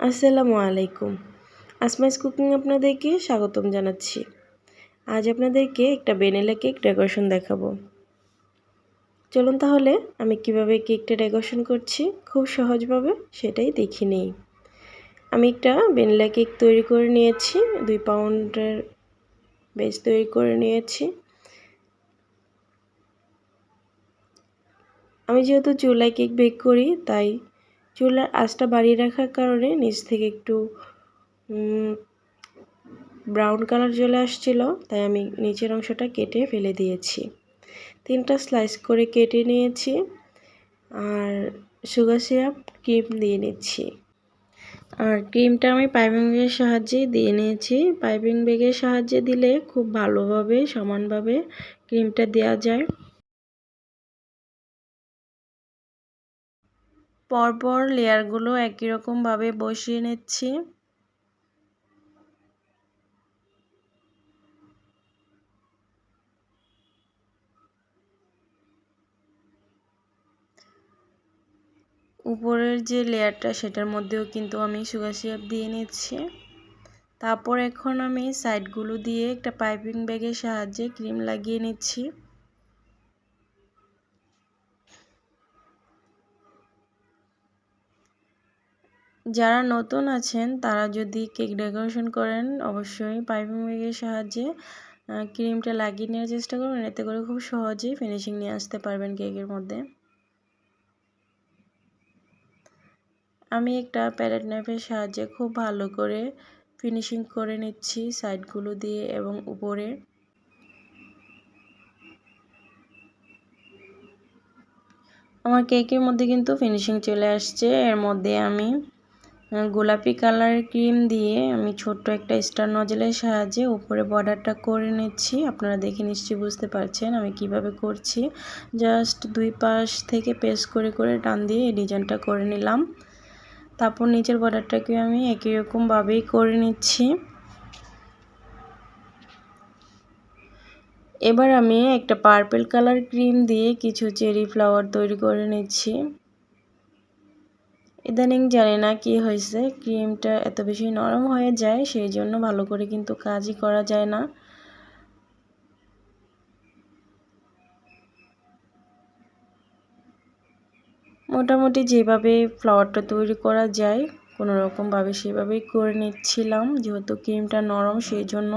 আসসালামু আলাইকুম। আসমাইস কুকিং আপনাদেরকে স্বাগতম জানাচ্ছি। আজ আপনাদেরকে একটা ভ্যানিলা কেক ডেকোরেশন দেখাবো। চলুন তাহলে আমি কিভাবে কেকটা ডেকোরেশন করছি খুব সহজভাবে সেটাই দেখে নেই। আমি একটা ভ্যানিলা কেক তৈরি করে নিয়েছি, 2 পাউন্ডের বেস তৈরি করে নিয়েছি। আমি যেহেতু চুলায় কেক বেক করি তাই চুলার আঁচটা বাড়িয়ে রাখার কারণে নিচ থেকে একটু ব্রাউন কালার চলে আসছিল, তাই আমি নিচের অংশটা কেটে ফেলে দিয়েছি। 3টা স্লাইস করে কেটে নিয়েছি আর সুগার সিরাপ ক্রিম দিয়ে নিচ্ছি। আর ক্রিমটা আমি পাইপিং ব্যাগের সাহায্যে দিয়ে নিয়েছি। পাইপিং ব্যাগের সাহায্যে দিলে খুব ভালোভাবে সমানভাবে ক্রিমটা দেওয়া যায়। পরপর লেয়ারগুলো একই রকমভাবে বসিয়ে নিচ্ছি। উপরের যে লেয়ারটা সেটার মধ্যেও কিন্তু আমি সুগার সিরাপ দিয়ে নিচ্ছি। তারপর এখন আমি সাইডগুলো দিয়ে একটা পাইপিং ব্যাগের সাহায্যে ক্রিম লাগিয়ে নিচ্ছি। যারা নতুন আছেন তারা যদি কেক ডেকোরেশন করেন অবশ্যই পাইপিং ব্যাগের সাহায্যে ক্রিমটা লাগিয়ে নেওয়ার চেষ্টা করবেন, এতে করে খুব সহজেই ফিনিশিং নিয়ে আসতে পারবেন কেকের মধ্যে। আমি একটা প্যালেট নাইফের সাহায্যে খুব ভালো করে ফিনিশিং করে নিচ্ছি সাইডগুলো দিয়ে এবং উপরে। আমার কেকের মধ্যে কিন্তু ফিনিশিং চলে আসছে। এর মধ্যে আমি গোলাপি কালারের ক্রিম দিয়ে আমি ছোট্ট একটা স্টার নজলের সাহায্যে উপরে বর্ডারটা করে নিচ্ছি। আপনারা দেখে নিশ্চয়ই বুঝতে পারছেন আমি কিভাবে করছি। জাস্ট 2 পাশ থেকে পেস্ট করে করে টান দিয়ে এই ডিজাইনটা করে নিলাম। তারপর নিচের বর্ডারটাকে আমি একই রকমভাবেই করে নিচ্ছি। এবার আমি একটা পার্পল কালার ক্রিম দিয়ে কিছু চেরি ফ্লাওয়ার তৈরি করে নিচ্ছি। ইদানিং জানি না কি হয়েছে, ক্রিমটা এত বেশি নরম হয়ে যায়, সেই জন্য ভালো করে কিন্তু কাজই করা যায় না। মোটামুটি যেভাবে ফ্লাওয়ারটা তৈরি করা যায় কোনো রকমভাবে সেভাবেই করে নিচ্ছিলাম, যেহেতু ক্রিমটা নরম সেই জন্য।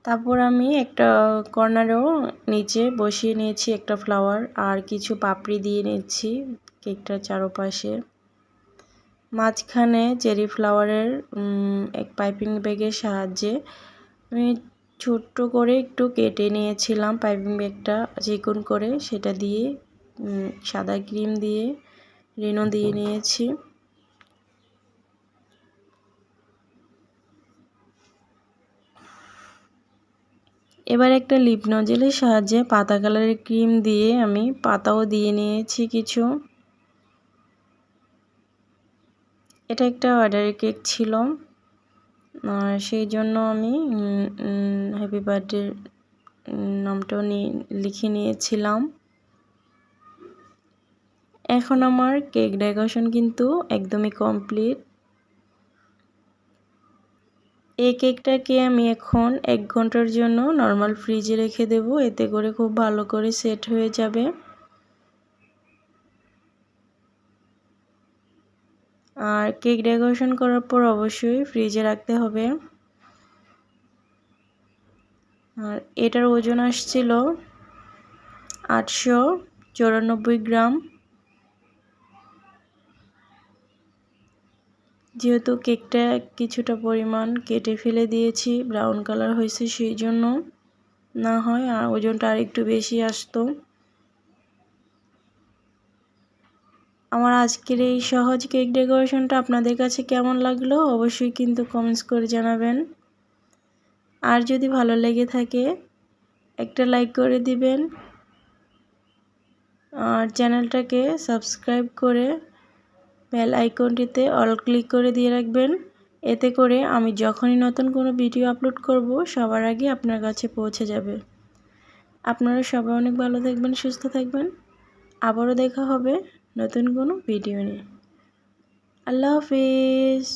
তারপর আমি একটা কর্নারেও নিচে বসিয়ে নিয়েছি একটা ফ্লাওয়ার আর কিছু পাপড়ি দিয়ে নিচ্ছি কেকটার চারপাশে। মাঝখানে চেরি ফ্লাওয়ারের এক পাইপিং ব্যাগের সাহায্যে আমি ছোট্ট করে একটু কেটে নিয়েছিলাম পাইপিং ব্যাগটা চিকন করে, সেটা দিয়ে সাদা ক্রিম দিয়ে রেনো দিয়ে নিয়েছি। এবার একটা লিপ নজেলের সাহায্যে পাতা কালারের ক্রিম দিয়ে আমি পাতাও দিয়ে নিয়েছি কিছু। এটা একটা অর্ডারের কেক ছিল, সেই জন্য আমি হ্যাপি বার্থডে নামটাও লিখে নিয়েছিলাম। এখন আমার কেক ডেকোরেশন কিন্তু একদমই কমপ্লিট। এই কেকটাকে আমি এখন 1 ঘন্টার জন্য নর্মাল ফ্রিজে রেখে দেব, এতে করে খুব ভালো করে সেট হয়ে যাবে। আর কেক ডেকোরেশন করার পর অবশ্যই ফ্রিজে রাখতে হবে। আর এটার ওজন আসছিল 894 গ্রাম। যেহেতু কেকটা কিছুটা পরিমাণ কেটে ফেলে দিয়েছি, ব্রাউন কালার হয়েছে সেই জন্য, না হয় আর ওজনটা আর একটু বেশি আসতো। আমার আজকের এই সহজ কেক ডেকোরেশনটা আপনাদের কাছে কেমন লাগলো অবশ্যই কিন্তু কমেন্টস করে জানাবেন। আর যদি ভালো লেগে থাকে একটা লাইক করে দিবেন আর চ্যানেলটাকে সাবস্ক্রাইব করে বেল আইকনটিতে অল ক্লিক করে দিয়ে রাখবেন, এতে করে আমি যখনই নতুন কোনো ভিডিও আপলোড করব সবার আগে আপনার কাছে পৌঁছে যাবে। আপনারা সবাই অনেক ভালো থাকবেন, সুস্থ থাকবেন। আবারও দেখা হবে নতুন কোনো ভিডিও নিয়ে। আল্লাহ হাফিজ।